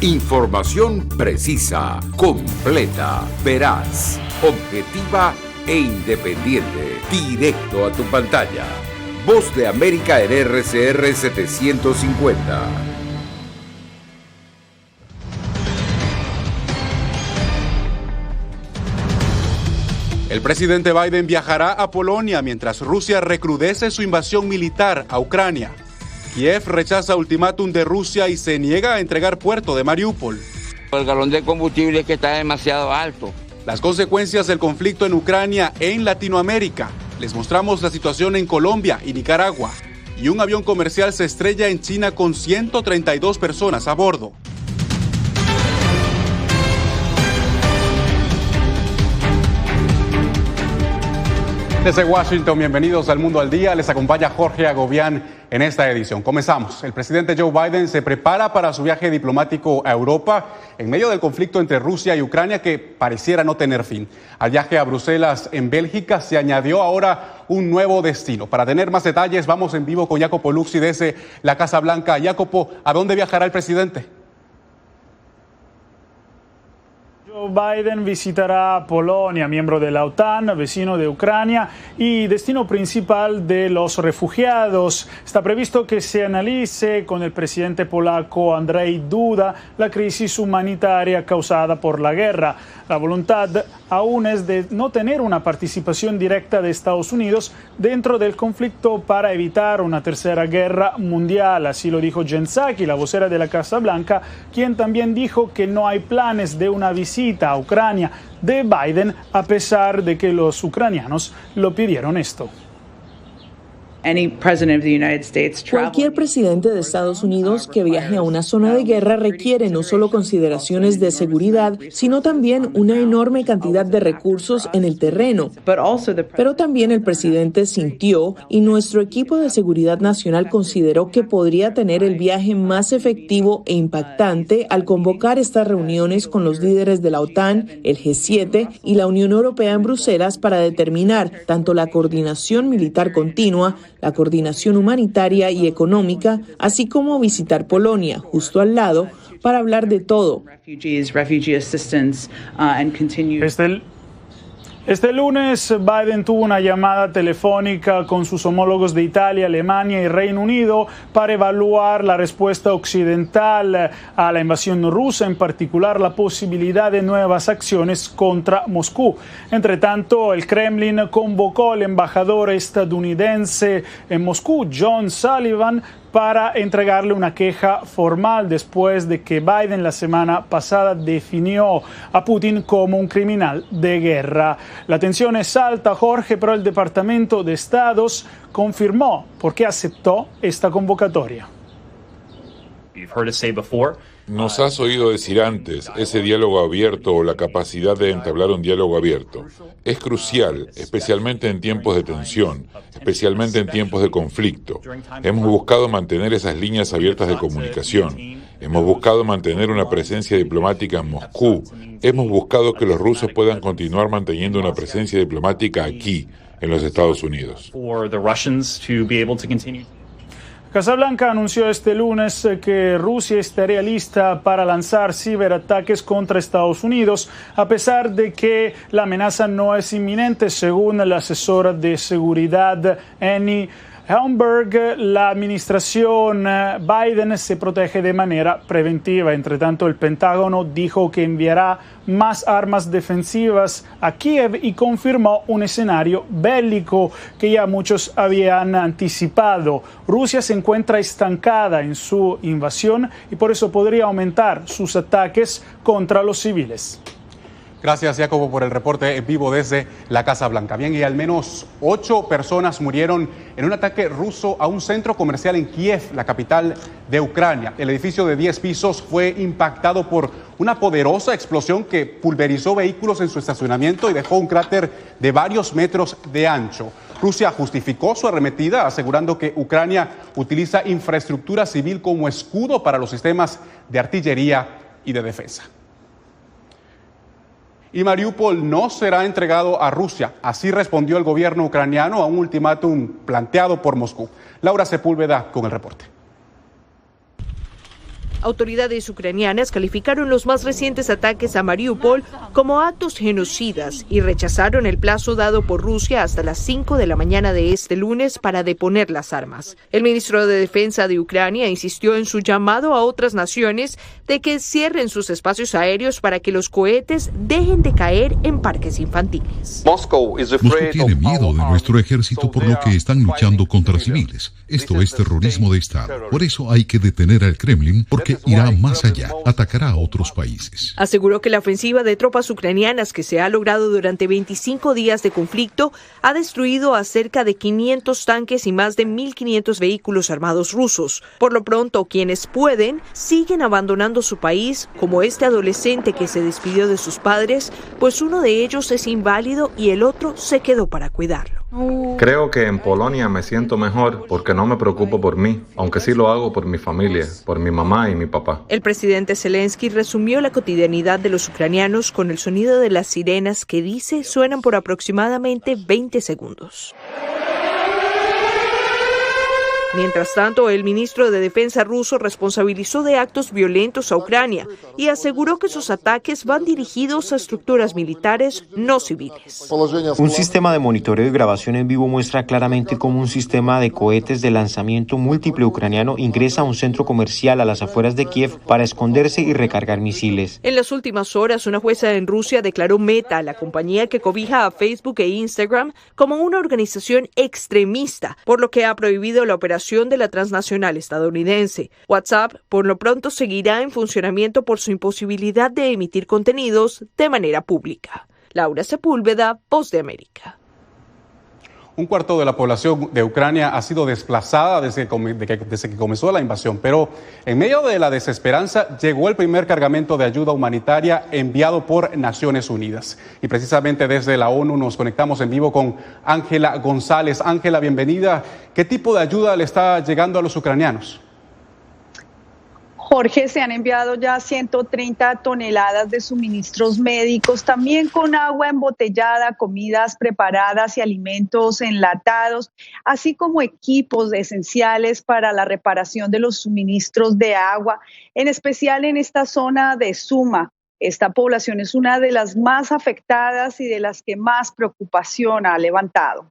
Información precisa, completa, veraz, objetiva e independiente. Directo a tu pantalla. Voz de América en RCR 750. El presidente Biden viajará a Polonia mientras Rusia recrudece su invasión militar a Ucrania. Kiev rechaza ultimátum de Rusia y se niega a entregar puerto de Mariupol. El galón de combustible es que está demasiado alto. Las consecuencias del conflicto en Ucrania en Latinoamérica. Les mostramos la situación en Colombia y Nicaragua. Y un avión comercial se estrella en China con 132 personas a bordo. Desde Washington, bienvenidos al Mundo al Día. Les acompaña Jorge Agobián en esta edición. Comenzamos. El presidente Joe Biden se prepara para su viaje diplomático a Europa en medio del conflicto entre Rusia y Ucrania que pareciera no tener fin. Al viaje a Bruselas, en Bélgica, se añadió ahora un nuevo destino. Para tener más detalles, vamos en vivo con Jacopo Luzzi desde la Casa Blanca. Jacopo, ¿a dónde viajará el presidente? Joe Biden visitará Polonia, miembro de la OTAN, vecino de Ucrania y destino principal de los refugiados. Está previsto que se analice con el presidente polaco Andrzej Duda la crisis humanitaria causada por la guerra. La voluntad aún es de no tener una participación directa de Estados Unidos dentro del conflicto para evitar una tercera guerra mundial. Así lo dijo Jen Psaki, la vocera de la Casa Blanca, quien también dijo que no hay planes de una visita a Ucrania de Biden a pesar de que los ucranianos lo pidieron esto. Cualquier presidente de Estados Unidos que viaje a una zona de guerra requiere no solo consideraciones de seguridad, sino también una enorme cantidad de recursos en el terreno. Pero también el presidente sintió y nuestro equipo de seguridad nacional consideró que podría tener el viaje más efectivo e impactante al convocar estas reuniones con los líderes de la OTAN, el G7 y la Unión Europea en Bruselas para determinar tanto la coordinación militar continua, la coordinación humanitaria y económica, así como visitar Polonia, justo al lado, para hablar de todo. Este lunes, Biden tuvo una llamada telefónica con sus homólogos de Italia, Alemania y Reino Unido para evaluar la respuesta occidental a la invasión rusa, en particular la posibilidad de nuevas acciones contra Moscú. Entre tanto, el Kremlin convocó al embajador estadounidense en Moscú, John Sullivan, para entregarle una queja formal después de que Biden la semana pasada definió a Putin como un criminal de guerra. La tensión es alta, Jorge, pero el Departamento de Estados confirmó por qué aceptó esta convocatoria. Nos has oído decir antes, ese diálogo abierto o la capacidad de entablar un diálogo abierto es crucial, especialmente en tiempos de tensión, especialmente en tiempos de conflicto. Hemos buscado mantener esas líneas abiertas de comunicación. Hemos buscado mantener una presencia diplomática en Moscú. Hemos buscado que los rusos puedan continuar manteniendo una presencia diplomática aquí, en los Estados Unidos. Casa Blanca anunció este lunes que Rusia estaría lista para lanzar ciberataques contra Estados Unidos, a pesar de que la amenaza no es inminente, según la asesora de seguridad Annie Helmberg. La administración Biden se protege de manera preventiva. Entre tanto, el Pentágono dijo que enviará más armas defensivas a Kiev y confirmó un escenario bélico que ya muchos habían anticipado. Rusia se encuentra estancada en su invasión y por eso podría aumentar sus ataques contra los civiles. Gracias, Jacobo, por el reporte en vivo desde la Casa Blanca. Bien, y al menos 8 personas murieron en un ataque ruso a un centro comercial en Kiev, la capital de Ucrania. El edificio de 10 pisos fue impactado por una poderosa explosión que pulverizó vehículos en su estacionamiento y dejó un cráter de varios metros de ancho. Rusia justificó su arremetida, asegurando que Ucrania utiliza infraestructura civil como escudo para los sistemas de artillería y de defensa. Y Mariupol no será entregado a Rusia. Así respondió el gobierno ucraniano a un ultimátum planteado por Moscú. Laura Sepúlveda con el reporte. Autoridades ucranianas calificaron los más recientes ataques a Mariupol como actos genocidas y rechazaron el plazo dado por Rusia hasta las 5 de la mañana de este lunes para deponer las armas. El ministro de Defensa de Ucrania insistió en su llamado a otras naciones de que cierren sus espacios aéreos para que los cohetes dejen de caer en parques infantiles. Moscú tiene miedo de nuestro ejército por lo que están luchando contra civiles. Esto es terrorismo de Estado. Por eso hay que detener al Kremlin, porque irá más allá, atacará a otros países. Aseguró que la ofensiva de tropas ucranianas que se ha logrado durante 25 días de conflicto ha destruido a cerca de 500 tanques y más de 1.500 vehículos armados rusos. Por lo pronto, quienes pueden siguen abandonando su país, como este adolescente que se despidió de sus padres, pues uno de ellos es inválido y el otro se quedó para cuidarlo. Creo que en Polonia me siento mejor porque no me preocupo por mí, aunque sí lo hago por mi familia, por mi mamá y mi papá. El presidente Zelensky resumió la cotidianidad de los ucranianos con el sonido de las sirenas que dice suenan por aproximadamente 20 segundos. Mientras tanto, el ministro de Defensa ruso responsabilizó de actos violentos a Ucrania y aseguró que sus ataques van dirigidos a estructuras militares no civiles. Un sistema de monitoreo y grabación en vivo muestra claramente cómo un sistema de cohetes de lanzamiento múltiple ucraniano ingresa a un centro comercial a las afueras de Kiev para esconderse y recargar misiles. En las últimas horas, una jueza en Rusia declaró Meta, la compañía que cobija a Facebook e Instagram, como una organización extremista, por lo que ha prohibido la operación de la transnacional estadounidense. WhatsApp, por lo pronto, seguirá en funcionamiento por su imposibilidad de emitir contenidos de manera pública. Laura Sepúlveda, Voz de América. Un cuarto de la población de Ucrania ha sido desplazada desde que comenzó la invasión, pero en medio de la desesperanza llegó el primer cargamento de ayuda humanitaria enviado por Naciones Unidas. Y precisamente desde la ONU nos conectamos en vivo con Ángela González. Ángela, bienvenida. ¿Qué tipo de ayuda le está llegando a los ucranianos? Jorge, se han enviado ya 130 toneladas de suministros médicos, también con agua embotellada, comidas preparadas y alimentos enlatados, así como equipos esenciales para la reparación de los suministros de agua, en especial en esta zona de Suma. Esta población es una de las más afectadas y de las que más preocupación ha levantado.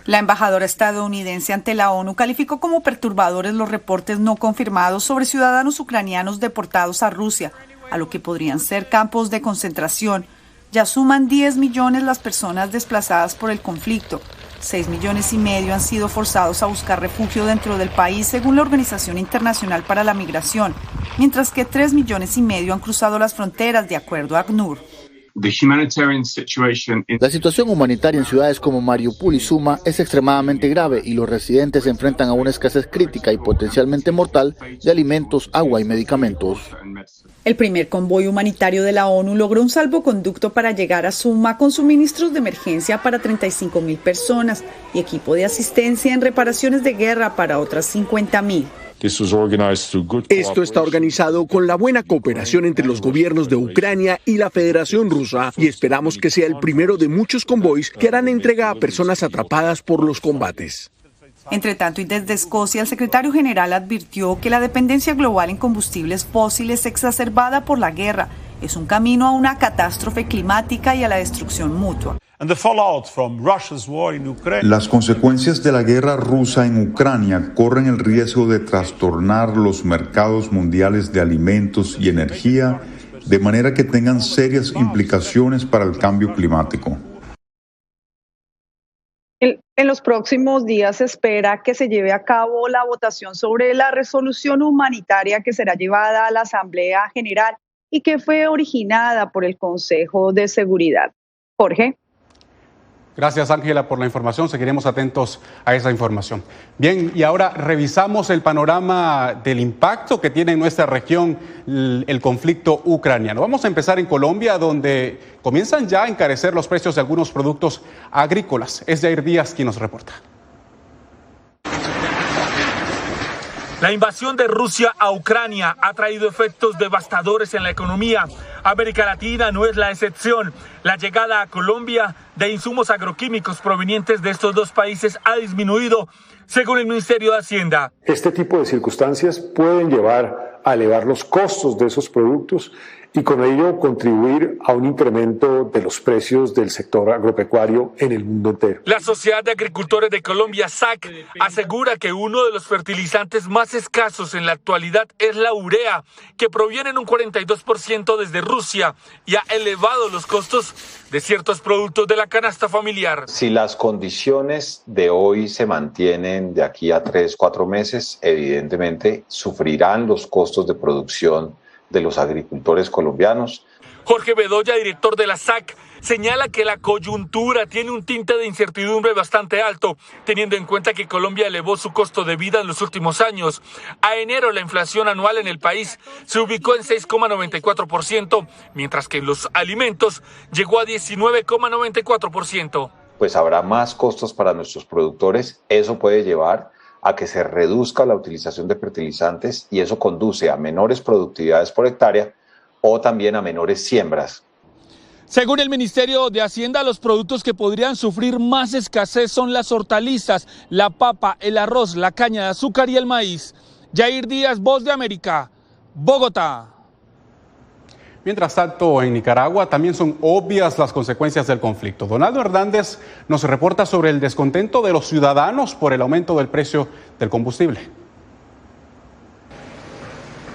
La embajadora estadounidense ante la ONU calificó como perturbadores los reportes no confirmados sobre ciudadanos ucranianos deportados a Rusia, a lo que podrían ser campos de concentración. Ya suman 10 millones las personas desplazadas por el conflicto. 6,5 millones han sido forzados a buscar refugio dentro del país, según la Organización Internacional para la Migración, mientras que 3,5 millones han cruzado las fronteras, de acuerdo a ACNUR. La situación humanitaria en ciudades como Mariupol y Suma es extremadamente grave y los residentes se enfrentan a una escasez crítica y potencialmente mortal de alimentos, agua y medicamentos. El primer convoy humanitario de la ONU logró un salvoconducto para llegar a Suma con suministros de emergencia para 35,000 personas y equipo de asistencia en reparaciones de guerra para otras 50,000. Esto está organizado con la buena cooperación entre los gobiernos de Ucrania y la Federación Rusa y esperamos que sea el primero de muchos convoys que harán entrega a personas atrapadas por los combates. Entre tanto, y desde Escocia, el secretario general advirtió que la dependencia global en combustibles fósiles exacerbada por la guerra es un camino a una catástrofe climática y a la destrucción mutua. Las consecuencias de la guerra rusa en Ucrania corren el riesgo de trastornar los mercados mundiales de alimentos y energía de manera que tengan serias implicaciones para el cambio climático. En los próximos días se espera que se lleve a cabo la votación sobre la resolución humanitaria que será llevada a la Asamblea General y que fue originada por el Consejo de Seguridad. Jorge. Gracias, Ángela, por la información. Seguiremos atentos a esa información. Bien, y ahora revisamos el panorama del impacto que tiene en nuestra región el conflicto ucraniano. Vamos a empezar en Colombia, donde comienzan ya a encarecer los precios de algunos productos agrícolas. Es Jair Díaz quien nos reporta. La invasión de Rusia a Ucrania ha traído efectos devastadores en la economía. América Latina no es la excepción. La llegada a Colombia de insumos agroquímicos provenientes de estos dos países ha disminuido. según el Ministerio de Hacienda. Este tipo de circunstancias pueden llevar a elevar los costos de esos productos y con ello contribuir a un incremento de los precios del sector agropecuario en el mundo entero. La Sociedad de Agricultores de Colombia, SAC, asegura que uno de los fertilizantes más escasos en la actualidad es la urea, que proviene en un 42% desde Rusia y ha elevado los costos de ciertos productos de la canasta familiar. Si las condiciones de hoy se mantienen de aquí a 3-4 meses, evidentemente sufrirán los costos de producción de los agricultores colombianos. Jorge Bedoya, director de la SAC, señala que la coyuntura tiene un tinte de incertidumbre bastante alto, teniendo en cuenta que Colombia elevó su costo de vida en los últimos años. A enero la inflación anual en el país se ubicó en 6,94%, mientras que en los alimentos llegó a 19,94%. Pues habrá más costos para nuestros productores, eso puede llevar a que se reduzca la utilización de fertilizantes y eso conduce a menores productividades por hectárea o también a menores siembras. Según el Ministerio de Hacienda, los productos que podrían sufrir más escasez son las hortalizas, la papa, el arroz, la caña de azúcar y el maíz. Jair Díaz, Voz de América, Bogotá. Mientras tanto, en Nicaragua también son obvias las consecuencias del conflicto. Donaldo Hernández nos reporta sobre el descontento de los ciudadanos por el aumento del precio del combustible.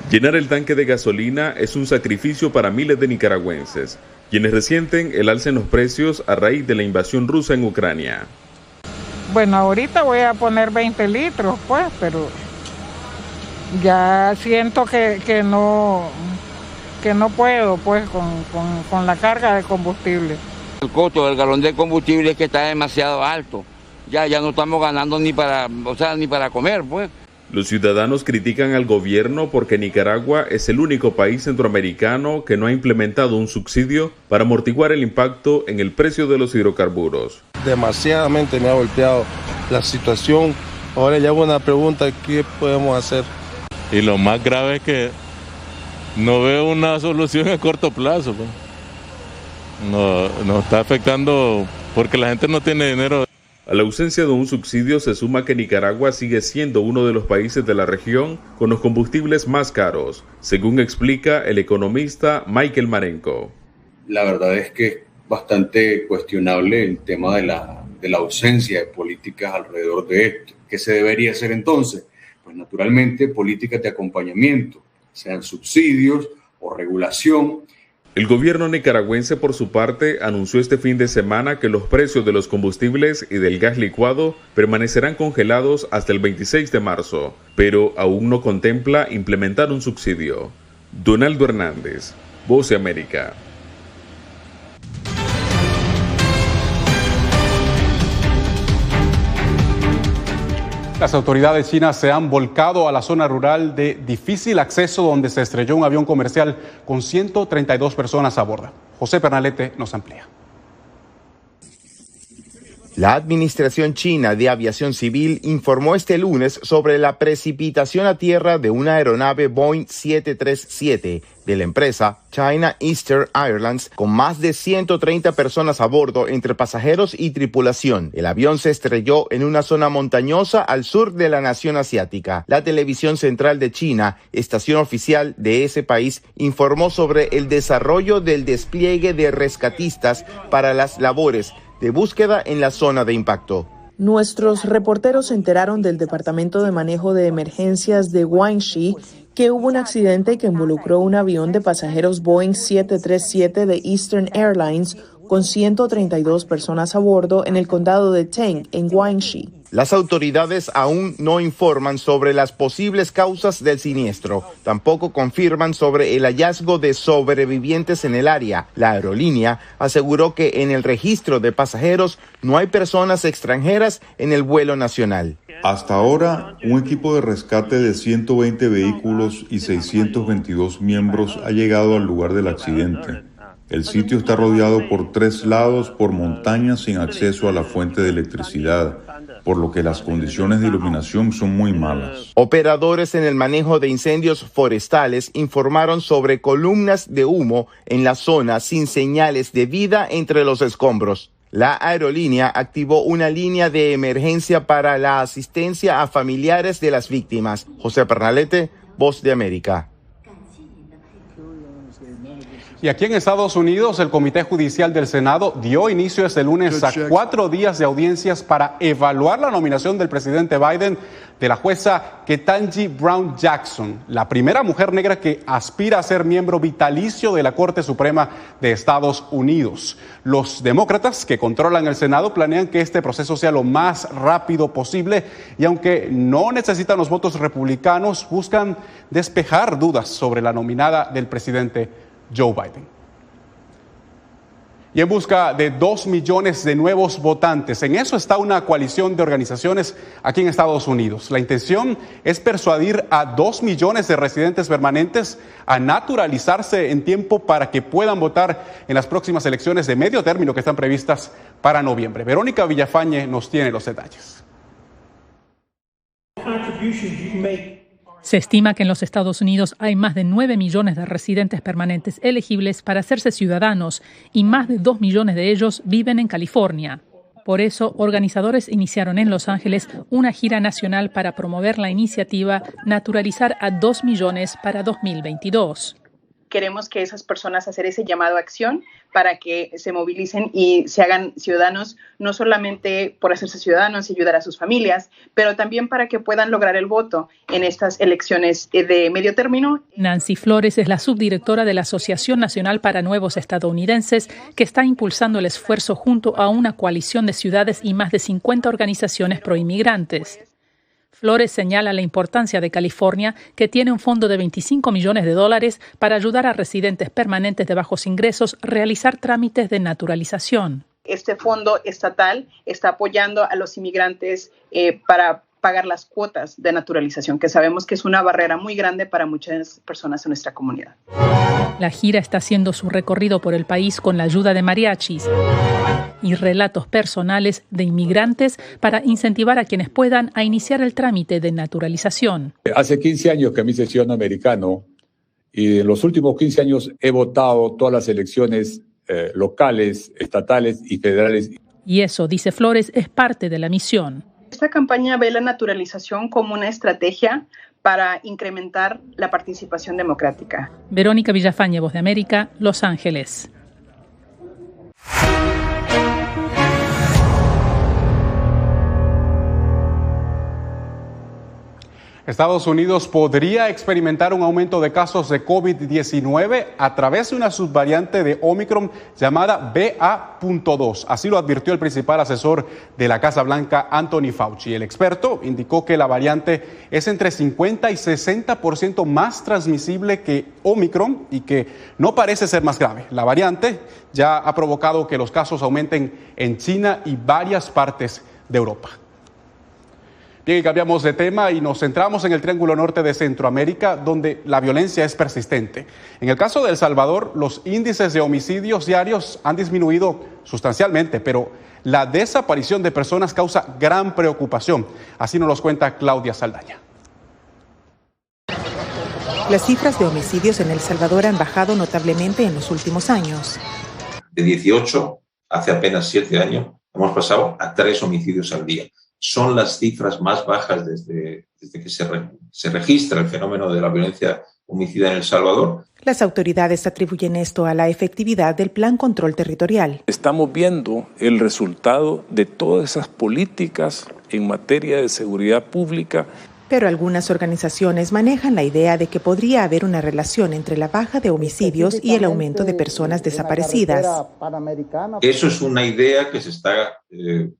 Llenar el tanque de gasolina es un sacrificio para miles de nicaragüenses, quienes resienten el alza en los precios a raíz de la invasión rusa en Ucrania. Bueno, ahorita voy a poner 20 litros, pues, pero ya siento que no puedo, pues, con la carga de combustible. El costo del galón de combustible es que está demasiado alto. Ya no estamos ganando ni para comer, pues. Los ciudadanos critican al gobierno porque Nicaragua es el único país centroamericano que no ha implementado un subsidio para amortiguar el impacto en el precio de los hidrocarburos. Demasiadamente me ha golpeado la situación. Ahora le hago una pregunta, ¿qué podemos hacer? Y lo más grave es que no veo una solución a corto plazo. Pues. Nos está afectando porque la gente no tiene dinero. A la ausencia de un subsidio se suma que Nicaragua sigue siendo uno de los países de la región con los combustibles más caros, según explica el economista Michael Marenco. La verdad es que es bastante cuestionable el tema de la ausencia de políticas alrededor de esto. ¿Qué se debería hacer entonces? Pues naturalmente políticas de acompañamiento, sean subsidios o regulación. El gobierno nicaragüense, por su parte, anunció este fin de semana que los precios de los combustibles y del gas licuado permanecerán congelados hasta el 26 de marzo, pero aún no contempla implementar un subsidio. Donaldo Hernández, Voz de América. Las autoridades chinas se han volcado a la zona rural de difícil acceso donde se estrelló un avión comercial con 132 personas a bordo. José Pernalete nos amplía. La Administración China de Aviación Civil informó este lunes sobre la precipitación a tierra de una aeronave Boeing 737 de la empresa China Eastern Airlines con más de 130 personas a bordo entre pasajeros y tripulación. El avión se estrelló en una zona montañosa al sur de la nación asiática. La televisión central de China, estación oficial de ese país, informó sobre el desarrollo del despliegue de rescatistas para las labores de búsqueda en la zona de impacto. Nuestros reporteros se enteraron del Departamento de Manejo de Emergencias de Guangxi que hubo un accidente que involucró un avión de pasajeros Boeing 737 de Eastern Airlines con 132 personas a bordo en el condado de Teng, en Guangxi. Las autoridades aún no informan sobre las posibles causas del siniestro. Tampoco confirman sobre el hallazgo de sobrevivientes en el área. La aerolínea aseguró que en el registro de pasajeros no hay personas extranjeras en el vuelo nacional. Hasta ahora, un equipo de rescate de 120 vehículos y 622 miembros ha llegado al lugar del accidente. El sitio está rodeado por 3 lados por montañas sin acceso a la fuente de electricidad, por lo que las condiciones de iluminación son muy malas. Operadores en el manejo de incendios forestales informaron sobre columnas de humo en la zona sin señales de vida entre los escombros. La aerolínea activó una línea de emergencia para la asistencia a familiares de las víctimas. José Pernalete, Voz de América. Y aquí en Estados Unidos, el Comité Judicial del Senado dio inicio este lunes a 4 días de audiencias para evaluar la nominación del presidente Biden de la jueza Ketanji Brown Jackson, la primera mujer negra que aspira a ser miembro vitalicio de la Corte Suprema de Estados Unidos. Los demócratas que controlan el Senado planean que este proceso sea lo más rápido posible y aunque no necesitan los votos republicanos, buscan despejar dudas sobre la nominada del presidente Joe Biden. Y en busca de 2 millones de nuevos votantes, en eso está una coalición de organizaciones aquí en Estados Unidos. La intención es persuadir a 2 millones de residentes permanentes a naturalizarse en tiempo para que puedan votar en las próximas elecciones de medio término que están previstas para noviembre. Verónica Villafañe nos tiene los detalles. Se estima que en los Estados Unidos hay más de 9 millones de residentes permanentes elegibles para hacerse ciudadanos y más de 2 millones de ellos viven en California. Por eso, organizadores iniciaron en Los Ángeles una gira nacional para promover la iniciativa Naturalizar a 2 millones para 2022. Queremos que esas personas hacer ese llamado a acción para que se movilicen y se hagan ciudadanos, no solamente por hacerse ciudadanos y ayudar a sus familias, pero también para que puedan lograr el voto en estas elecciones de medio término. Nancy Flores es la subdirectora de la Asociación Nacional para Nuevos Estadounidenses, que está impulsando el esfuerzo junto a una coalición de ciudades y más de 50 organizaciones proinmigrantes. Flores señala la importancia de California, que tiene un fondo de $25 millones para ayudar a residentes permanentes de bajos ingresos a realizar trámites de naturalización. Este fondo estatal está apoyando a los inmigrantes para pagar las cuotas de naturalización, que sabemos que es una barrera muy grande para muchas personas en nuestra comunidad. La gira está haciendo su recorrido por el país con la ayuda de mariachis y relatos personales de inmigrantes para incentivar a quienes puedan a iniciar el trámite de naturalización. Hace 15 años que me hice ciudadano americano y en los últimos 15 años he votado todas las elecciones locales, estatales y federales. Y eso, dice Flores, es parte de la misión. Esta campaña ve la naturalización como una estrategia para incrementar la participación democrática. Verónica Villafañe, Voz de América, Los Ángeles. Estados Unidos podría experimentar un aumento de casos de COVID-19 a través de una subvariante de Omicron llamada BA.2. Así lo advirtió el principal asesor de la Casa Blanca, Anthony Fauci. El experto indicó que la variante es entre 50 y 60% más transmisible que Omicron y que no parece ser más grave. La variante ya ha provocado que los casos aumenten en China y varias partes de Europa. Bien, cambiamos de tema y nos centramos en el Triángulo Norte de Centroamérica, donde la violencia es persistente. En el caso de El Salvador, los índices de homicidios diarios han disminuido sustancialmente, pero la desaparición de personas causa gran preocupación. Así nos lo cuenta Claudia Saldaña. Las cifras de homicidios en El Salvador han bajado notablemente en los últimos años. De 18, hace apenas 7 años, hemos pasado a 3 homicidios al día. Son las cifras más bajas desde que se registra el fenómeno de la violencia homicida en El Salvador. Las autoridades atribuyen esto a la efectividad del Plan Control Territorial. Estamos viendo el resultado de todas esas políticas en materia de seguridad pública. Pero algunas organizaciones manejan la idea de que podría haber una relación entre la baja de homicidios y el aumento de personas desaparecidas. Eso es una idea que se está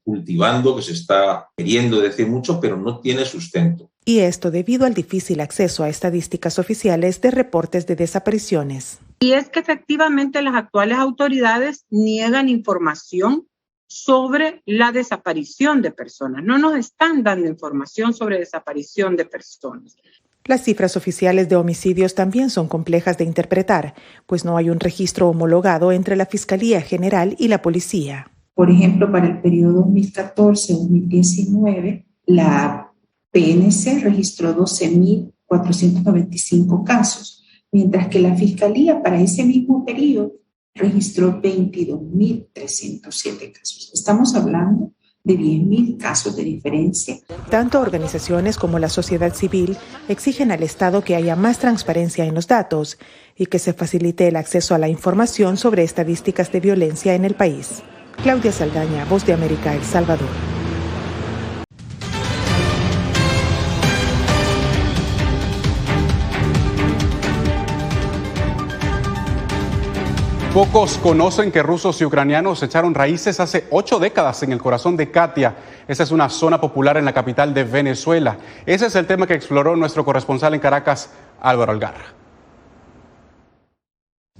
cultivando, que se está queriendo decir mucho, pero no tiene sustento. Y esto debido al difícil acceso a estadísticas oficiales de reportes de desapariciones. Y es que efectivamente las actuales autoridades niegan información sobre la desaparición de personas. No nos están dando información sobre desaparición de personas. Las cifras oficiales de homicidios también son complejas de interpretar, pues no hay un registro homologado entre la Fiscalía General y la Policía. Por ejemplo, para el periodo 2014-2019, la PNC registró 12.495 casos, mientras que la Fiscalía para ese mismo periodo registró 22.307 casos. Estamos hablando de 10.000 casos de diferencia. Tanto organizaciones como la sociedad civil exigen al Estado que haya más transparencia en los datos y que se facilite el acceso a la información sobre estadísticas de violencia en el país. Claudia Saldaña, Voz de América, El Salvador. Pocos conocen que rusos y ucranianos echaron raíces hace 8 décadas en el corazón de Katia. Esa es una zona popular en la capital de Venezuela. Ese es el tema que exploró nuestro corresponsal en Caracas, Álvaro Algarra.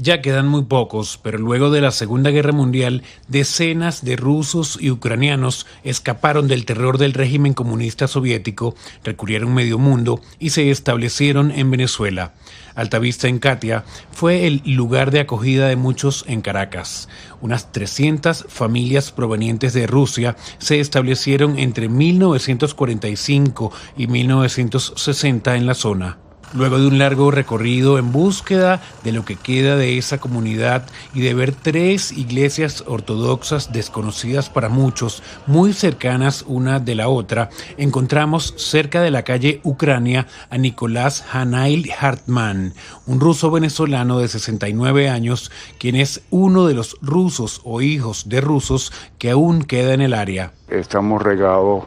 Ya quedan muy pocos, pero luego de la Segunda Guerra Mundial, decenas de rusos y ucranianos escaparon del terror del régimen comunista soviético, recorrieron medio mundo y se establecieron en Venezuela. Altavista en Katia fue el lugar de acogida de muchos en Caracas. Unas 300 familias provenientes de Rusia se establecieron entre 1945 y 1960 en la zona. Luego de un largo recorrido en búsqueda de lo que queda de esa comunidad y de ver 3 iglesias ortodoxas desconocidas para muchos, muy cercanas una de la otra, encontramos cerca de la calle Ucrania a Nicolás Hanail Hartman, un ruso venezolano de 69 años, quien es uno de los rusos o hijos de rusos que aún queda en el área. Estamos regados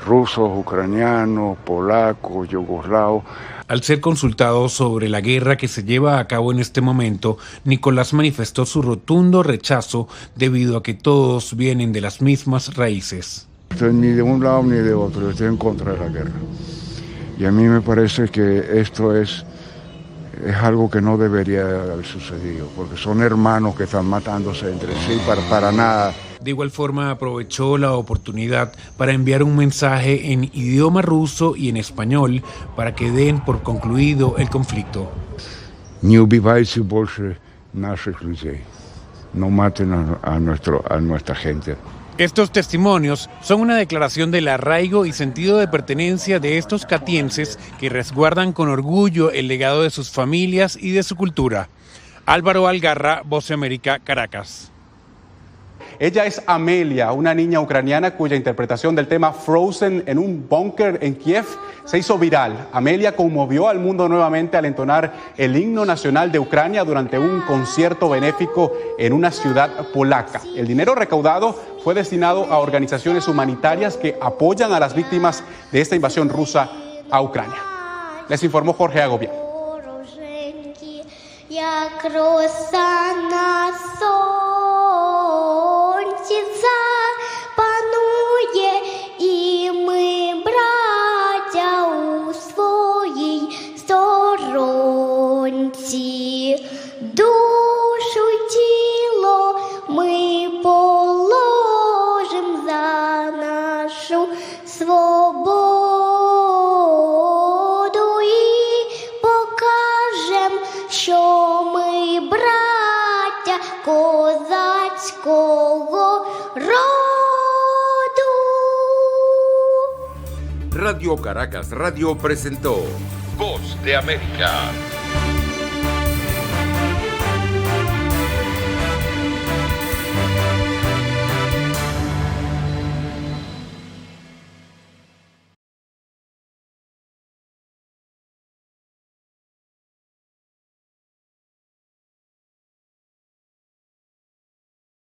rusos, ucranianos, polacos, yugoslavos. Al ser consultado sobre la guerra que se lleva a cabo en este momento, Nicolás manifestó su rotundo rechazo debido a que todos vienen de las mismas raíces. Estoy ni de un lado ni de otro, estoy en contra de la guerra. Y a mí me parece que esto es algo que no debería haber sucedido, porque son hermanos que están matándose entre sí para nada. De igual forma aprovechó la oportunidad para enviar un mensaje en idioma ruso y en español para que den por concluido el conflicto. Не убивайте больше наших людей. No maten a nuestra gente. Estos testimonios son una declaración del arraigo y sentido de pertenencia de estos catienses que resguardan con orgullo el legado de sus familias y de su cultura. Álvaro Algarra, Voz de América, Caracas. Ella es Amelia, una niña ucraniana cuya interpretación del tema Frozen en un búnker en Kiev se hizo viral. Amelia conmovió al mundo nuevamente al entonar el himno nacional de Ucrania durante un concierto benéfico en una ciudad polaca. El dinero recaudado fue destinado a organizaciones humanitarias que apoyan a las víctimas de esta invasión rusa a Ucrania. Les informó Jorge Agobián. Панує, і ми, браття, у своїй сторонці. Душу й тіло ми положим за нашу свободу і покажем, що ми браття козацького роду. Radio Caracas Radio presentó Voz de América.